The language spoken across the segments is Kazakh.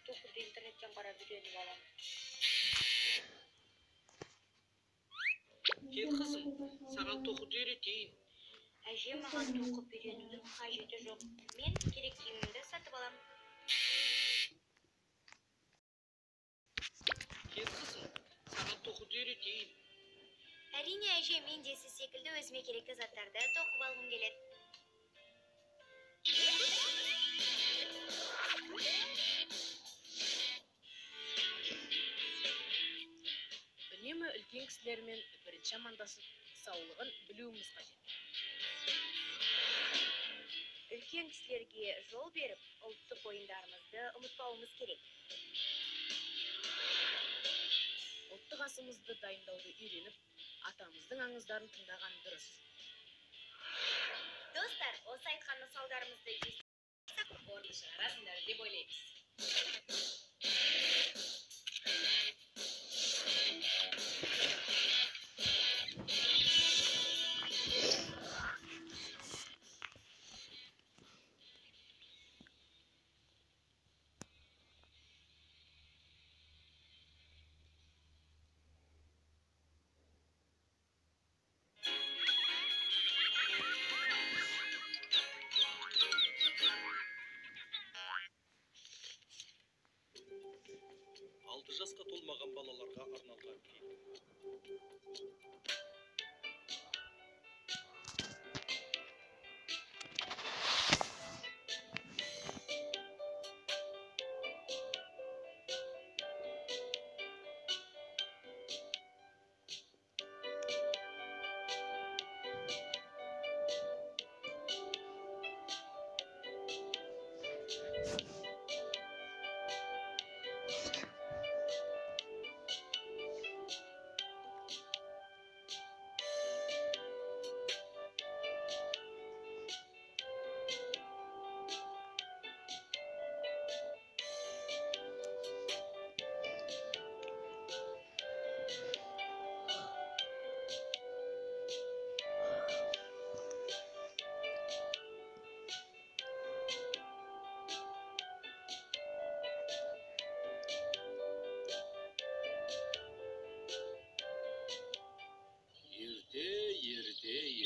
токурду интернеттен карап үйрөнүп алам. Кел кызым, саған токуду үйрөтейин. Әже маған токуп үйрөнүүнүн кажети жок. Мен керек кийимимди сатып алам. Кел кызым, саған токуду үйрөтейин. Әрине әже, мен де сиз секилди өзүмө керектүү заттарды токуп алгым келет. Үнемі үлкен кісілермен бірінші амандасып, саулығын білуіміз қажет. Үлкен кісілерге жол беріп, ұлттық ойындарымызды ұмытпауымыз керек. Ұлттық асымызды дайындауды үйреніп, атамыздың аңыздарын тыңдаған дұрыс. Достар, осы айтқан мысалдарымызды естіп, Орынды шығарасыңдар деп ойлаймыз. Алты жасқа толмаған балаларға арналған фильм.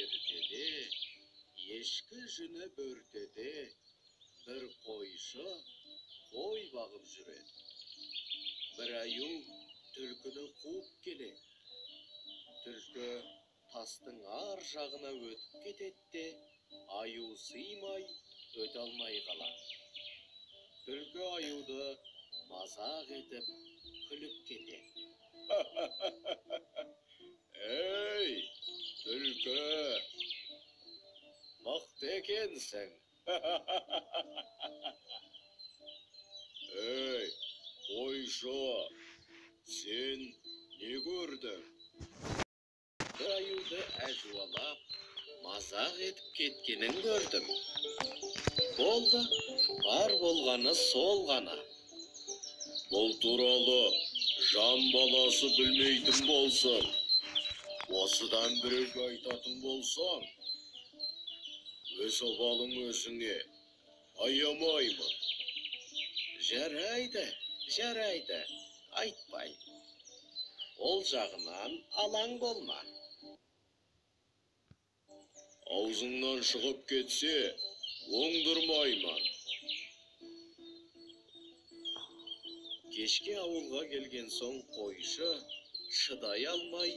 Ертеде, ешкі жүні бөртеде, бір қойшы қой бағып жүреді. Бір аю түлкіні қуып келеді. Түлкі тастың ар жағына өтіп кетеді, аю сыймай өте алмай қалады. Түлкі аюды мазақ етіп күліп кетеді. Ей, түлкі, мықты екенсің. Ей, қойшы, сен не көрдің? Аюды әжуалап, мазақ етіп кеткенін көрдім. Болды, бар болғаны сол ғана. Бұл туралы жан баласы білмейтін болсын. Осыдан біреуге айтатын болсаң, өз обалың өзіңе, аямаймын. Жарайды, айтпай. Ол жағынан алаң болма. Аузыңнан шығып кетсе, оңдырмаймын. Кешке ауылға келген соң қойшы шыдай алмай,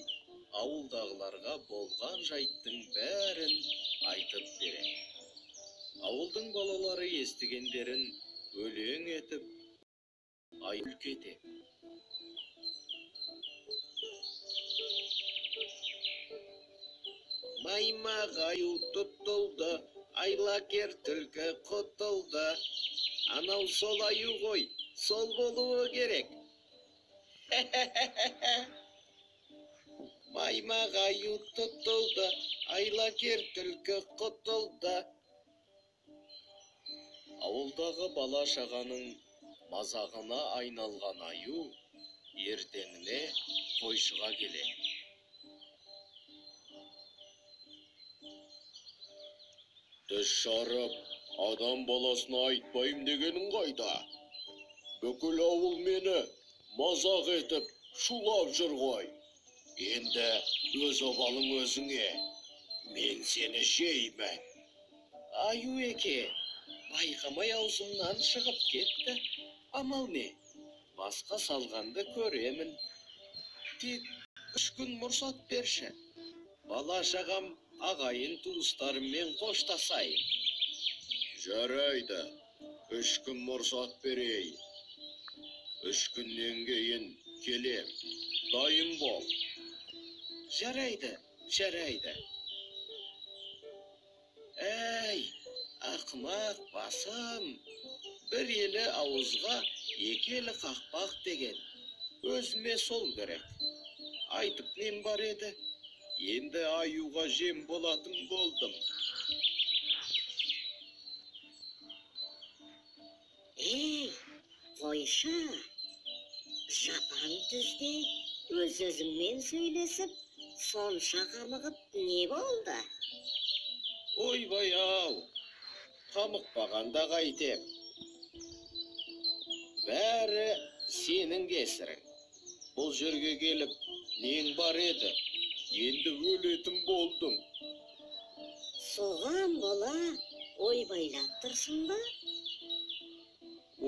ауылдағыларға болған жайттың бәрін айтып береді. Ауылдың балалары естігендерін өлең етіп, айтып кетеді. Маймақ аю тұтылды, айлакер түлкі құтылды. Анау сол аю ғой, сол болуы керек. Маймақ аю тұтылды, айлакер түлкі құтылды. Ауылдағы бала шағаның мазағына айналған аю ертеңіне қойшыға келеді. Түс жарып, адам баласына айтпайым дегенің қайда? Бүкіл ауыл мені мазақ етіп, шулап жүр ғой. Енді өз обалың өзіңе. Мен сені жеймін. Аю еке, байқамай аузымнан шығып кетті. Амал не? Басқа салғанды көремін. Тек 3 күн мұрсат берші. Бала шағам ағайын туыстарыммен қоштасайын. Жарайды, 3 күн мұрсат берейін. 3 күннен кейін келем. Дайын бол. Жарайды, жарайды. Әй, ақымақ басым. Bir елі ауызға, екі елі қақпақ деген. Өзіме сол керек. Айтып нем бар еді? Енді аюға жем болатын болдым. Ей, қойшы, жапан түзде өз-өзіңмен сөйлесіп, сонша қамығып не болды? Ойбай ау, қамықпағанда қайтем. Бәрі сенің кесірің. Бұл жерге келіп, нең бар еді? Енді өлетін болдым. Соған бола ойбайлап тұрсың ба?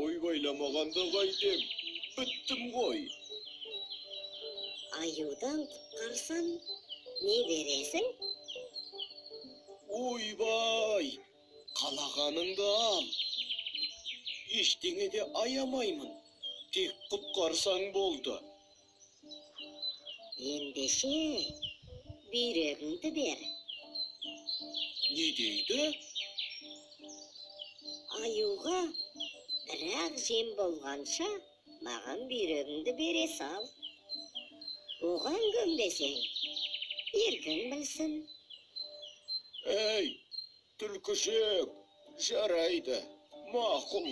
Ойбайламағанда қайтем. Біттім ғой. Аюдан құтқарсам, не бересің? Ойбай, қалағаныңды ал. Ештеңе де аямаймын. Тек құтқарсаң болды. Ендеше, бүйрегіңді бер. Не дейді? Аюға бірақ жем болғанша, маған бүйрегіңді бере сал. Оған көнбесең, еркің білсін. Әй, түлкішек, жарайды, мақұл.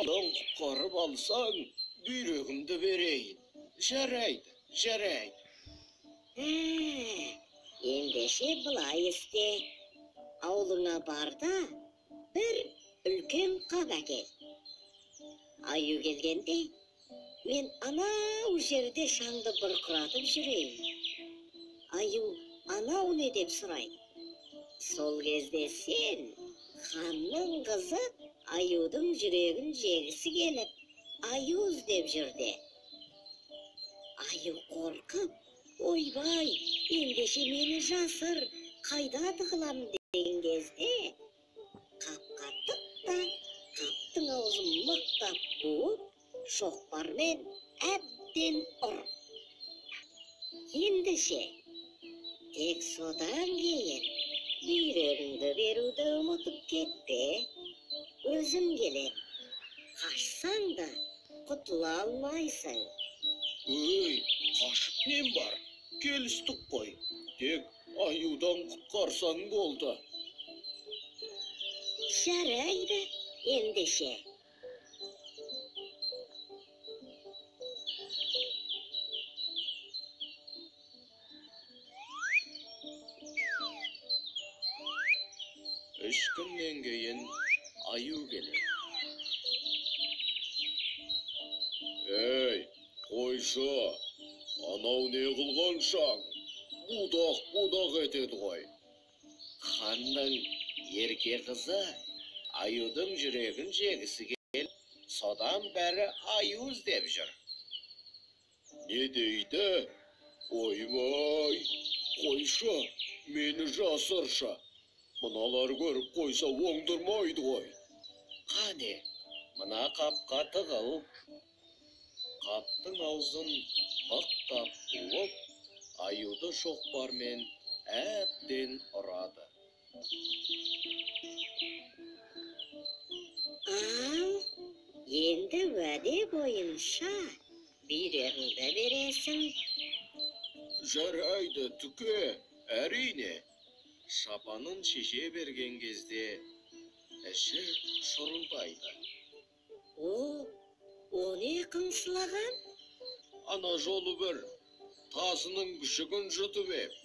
Адан құтқарып алсаң, бүйрегімді берейін. Жарайды, жарайды. Ендеше бұлай істе. Аулыңа барда, бір үлкен қап әкел. Аю келгенде, мен анау жерде шаңды бұрқыратып жүрейін. Аю анау не деп сұрайды. Сол кезде сен, ханның қызы, аюдың жүрегін жегісі келіп, аю іздеп жүрді. Аю қорқып, ойбай, ендеше мені жасыр, қайда тығылам деген кезде, қапқа тықта, қаптың аузын мықтап буып, шоқпармен әбден ұр. Ендеше, тек содан кейін бүйрегіңді беруді ұмытып кетпе. Өзім келем. Қашсаң да құтыла алмайсың. Өй, қашып нем бар? Келістік қой. Тек аюдан құтқарсаң болды. Жарайды, ендеше. Үш күннен кейін аю келеді. Ей, қойшы, анау не қылған шаң? Будақ етеді ғой. Ханның ерке қызы аюдың жүрегін жегісі келіп, содан бәрі аю іздеп жүр. Не дейді? Ойбай, қойшы, мені жасыршы. Мыналар көріп қойса оңдырмайды ғой. Қане, мына қапқа тығыл. Қаптың аузын мықтап буып, аюды шоқпармен әбден ұрады. Ал, енді уәде бойынша бүйрегіңді бересің. Жарайды, түке, әрине. Шапанын шеше берген кезде іші шұрылдайды. О не қыңсылаған? Ана жолы бір тазының күшігін жұтып еп.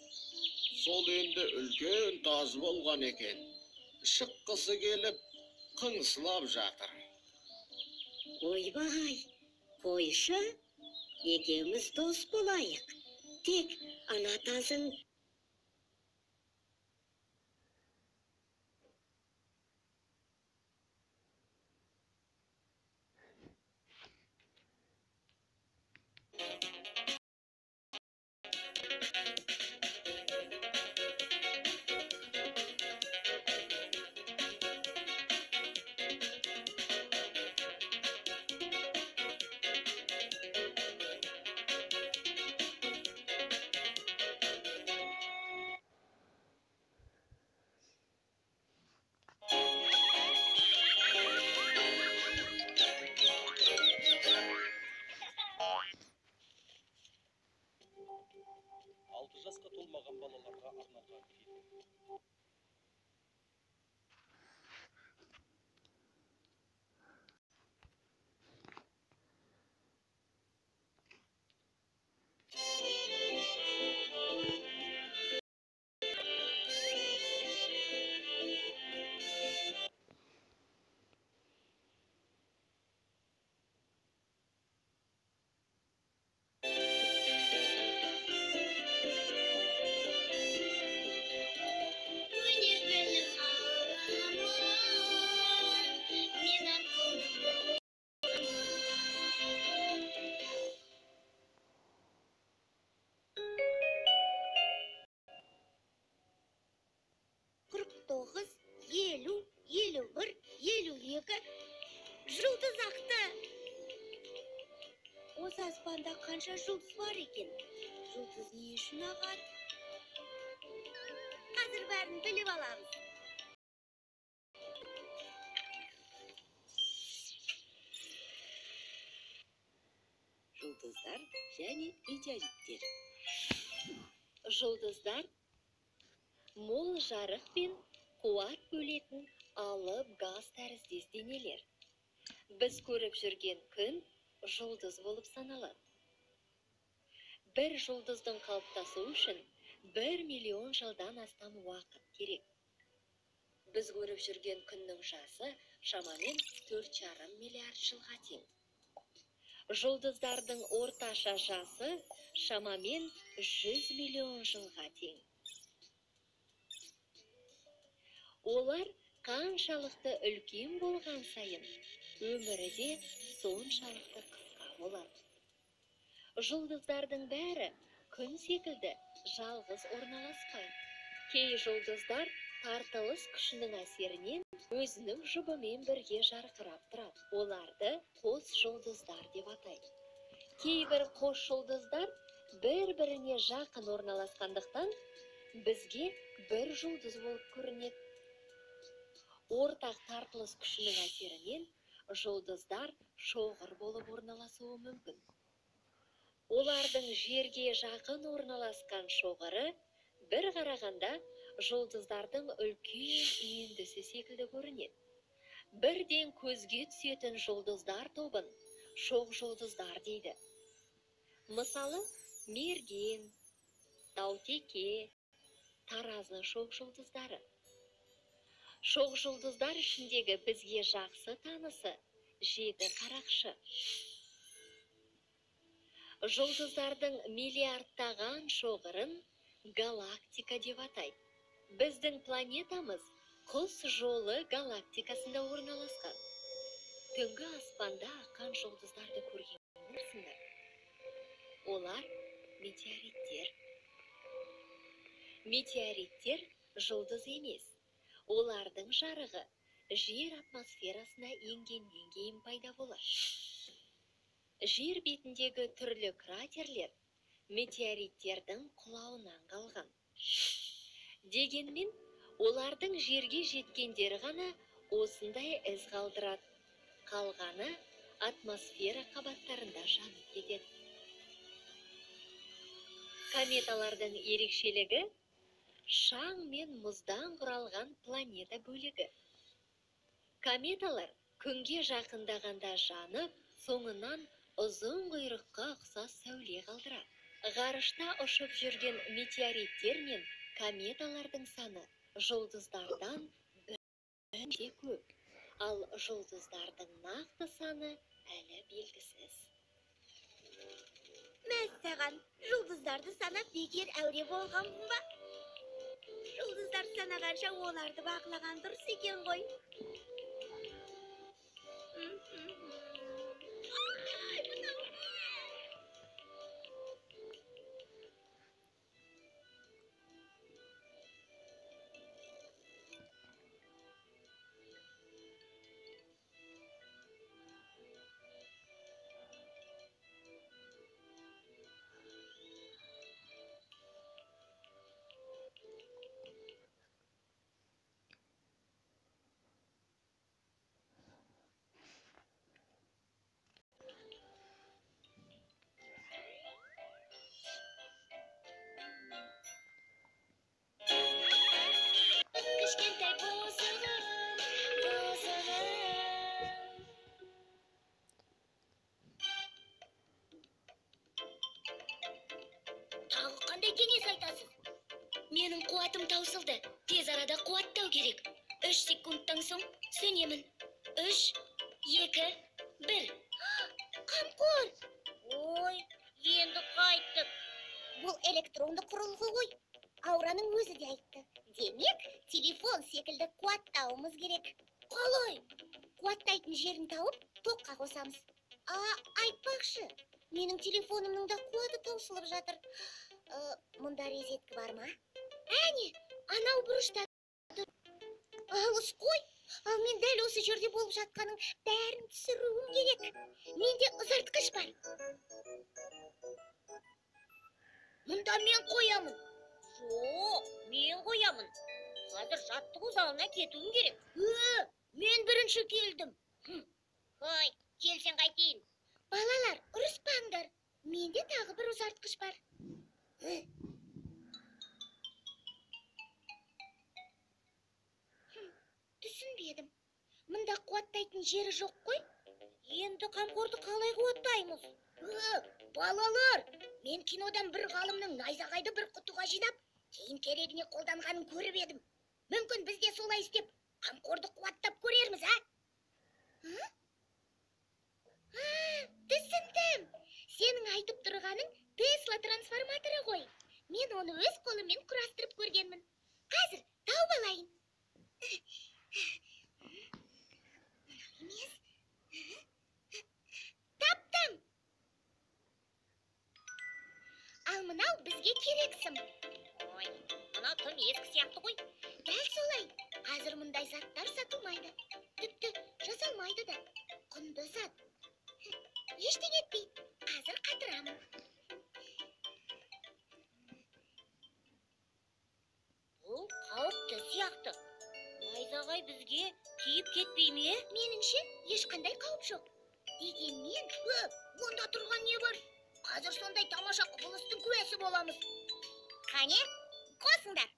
Сол енді үлкен таз болған екен. Шыққысы келіп, қыңсылап жатыр. Ойбай, қойшы, екеуміз дос болайық. Тек ана тазын Алты жасқа толмаған балаларға арналған фильм. тоғыз, елу, елу бір, елу екі. Жұлдыз ақты. Осы аспанда қанша жұлдыз бар екен? Жұлдыз не үшін ағады? Қазір бәрін біліп аламыз. Жұлдыздар және метеориттер. Жұлдыздар мол жарық пен қуат бөлетін алып газ тәріздес денелер. Біз көріп жүрген күн жұлдыз болып саналады. Бір жұлдыздың қалыптасу үшін 1 миллион жылдан астам уақыт керек. Біз көріп жүрген күннің жасы шамамен 4,5 миллиард жылға тең. Жұлдыздардың орташа жасы шамамен 100 миллион жылға тең. Олар қаншалықты үлкен болған сайын, өмірі де соншалықты қысқа болады. Жұлдыздардың бәрі күн секілді жалғыз орналаспайды. Кей жұлдыздар тартылыс күшінің әсерінен өзінің жұбымен бірге жарқырап тұрады. Оларды қос жұлдыздар деп атайды. Кейбір қос жұлдыздар бір-біріне жақын орналасқандықтан бізге бір жұлдыз болып көрінеді. Ортақ тартылыс күшінің әсерінен жұлдыздар шоғыр болып орналасуы мүмкін. Олардың жерге жақын орналасқан шоғыры бір қарағанда жұлдыздардың үлкен үйіндісі секілді көрінеді. Бірден көзге түсетін жұлдыздар тобын шоқ жұлдыздар дейді. Мысалы, мерген, таутеке, таразы шоқ жұлдыздары. Шоқ жұлдыздар ішіндегі бізге жақсы танысы жеті қарақшы. Жұлдыздардың миллиардтаған шоғырын галактика деп атайды. Біздің планетамыз құс жолы галактикасында орналасқан. Түнгі аспанда аққан жұлдыздарды көргенсіңдер. Олар метеориттер. Метеориттер жұлдыз емес. Олардың жарығы жер атмосферасына енгеннен кейін пайда болады. Жер бетіндегі түрлі кратерлер метеориттердің құлауынан қалған. Дегенмен, олардың жерге жеткендері ғана осындай із қалдырады. Қалғаны атмосфера қабаттарында жанып кетеді. Кометалардың ерекшелігі шаң мен мұздан құралған планета бөлігі. Кометалар күнге жақындағанда жанып, соңынан ұзын құйрыққа ұқсас сәуле қалдырады. Ғарышта ұшып жүрген метеориттер мен кометалардың саны жұлдыздардан бірнеше көп, ал жұлдыздардың нақты саны әлі белгісіз. Мәссаған, жұлдыздарды санап бекер әуре болғанмын ба? Жұлдыздарды санағанша оларды бақылаған дұрыс екен ғой. Ай, мынау не? Кішкентай бозығым, бозығым. Тағы қандай кеңес айтасыз? Менің қуатым таусылды. Тез арада қуаттау керек. 3 секундтан соң сөнемін. 3, 2, 1. Қамқор! Ой, енді қайттық. Бұл электронды құрылғы ғой. Аураның өзі де айтты. Демек, телефон секілді қуаттауымыз керек. Қалай? Қуаттайтын жерін тауып, тоққа қосамыз. Айтпақшы, менің телефонымның да қуаты таусылып жатыр. Мұнда резеткі бар ма? Әне, анау бұрышта. Алыс қой. Ал мен дәл осы жерде болып жатқаның бәрін түсіруім керек. Менде ұзартқыш бар. Мұнда мен қоямын. Жоқ, мен қоямын. Қазір жаттығу залына кетуім керек. Мен бірінші келдім. Қой, келсең қайтейін. Балалар, ұрыспаңдар. Менде тағы бір ұзартқыш бар. Түсінбедім. Мұнда қуаттайтын жері жоқ қой? Енді қамқорды қалай қуаттаймыз? Балалар, мен кинодан бір ғалымның найзағайды бір құтыға жинап, кейін керегіне қолданғанын көріп едім. Мүмкін біз де солай істеп, қамқорды қуаттап көрерміз, Түсіндім. Сенің айтып тұрғаның Тесла трансформаторы ғой. Мен оны өз қолыммен құрастырып көргенмін. Қазір тауып алайын. Емес. Таптым. Ал мынау бізге керексім. Ой, мынау тым ескі сияқты ғой. Дәл солай. Қазір мұндай заттар сатылмайды. Тіпті жасалмайды да. Құнды зат. Ештеңе етпейді. Қазір қатырамын. Бұл қауіпті сияқты. Найзағай бізге тиіп кетпей ме? Меніңше ешқандай қауіп жоқ. Дегенмен, онда тұрған не бар? Қазір сондай тамаша құбылыстың куәсі боламыз. Қане, қосыңдар.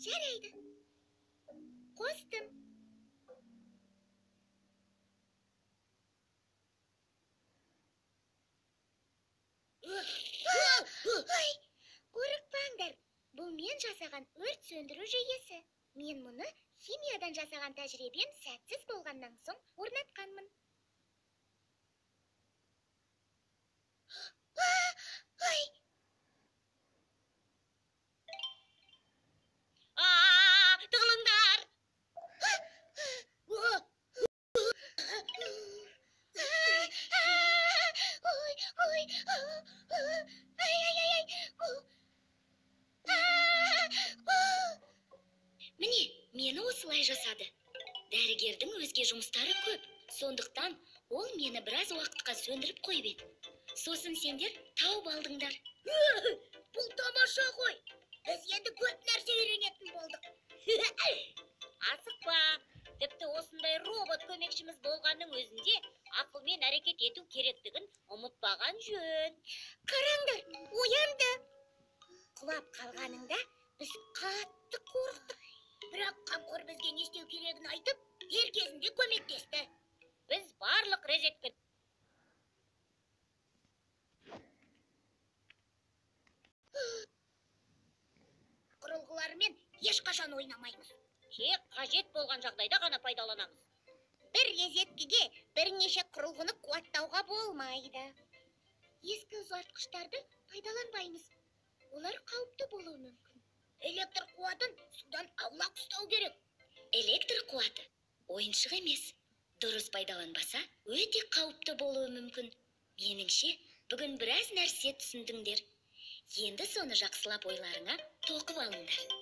Жарайды. Қостым. Ой, қорықпаңдар. Бұл мен жасаған өрт сөндіру жүйесі. Мен мұны химиядан жасаған тәжірибем сәтсіз болғаннан соң орнатқанмын. Ой! Тығылыңдар! Ой! Міне, мені осылай жасады. Дәрігердің өзге жұмыстары көп. Сондықтан ол мені біраз уақытқа сөндіріп қойып еді. Сосын сендер тауып алдыңдар. Бұл тамаша ғой. Біз енді көп нәрсе үйренетін болдық. Асықпа. Тіпті осындай робот көмекшіміз болғанның өзінде ақылмен әрекет ету керектігін ұмытпаған жөн. Қараңдар, оянды. Құлап қалғаныңда біз қатты қорықтық. Бірақ қамқор бізге не істеу керегін айтып, дер кезінде көмектесті. Біз барлық резеткі құрылғылармен ешқашан ойнамаймыз. Тек қажет болған жағдайда ғана пайдаланамыз. Бір резеткіге бірнеше құрылғыны қуаттауға болмайды. Ескі ұзартқыштарды пайдаланбаймыз. Олар қауіпті болуы мүмкін. Электр қуатын судан аулақ ұстау керек. Электр қуаты ойыншық емес. Дұрыс пайдаланбаса, өте қауіпті болуы мүмкін. Меніңше, бүгін біраз нәрсе түсіндіңдер. Енді соны жақсылап ойларыңа тоқып алыңдар.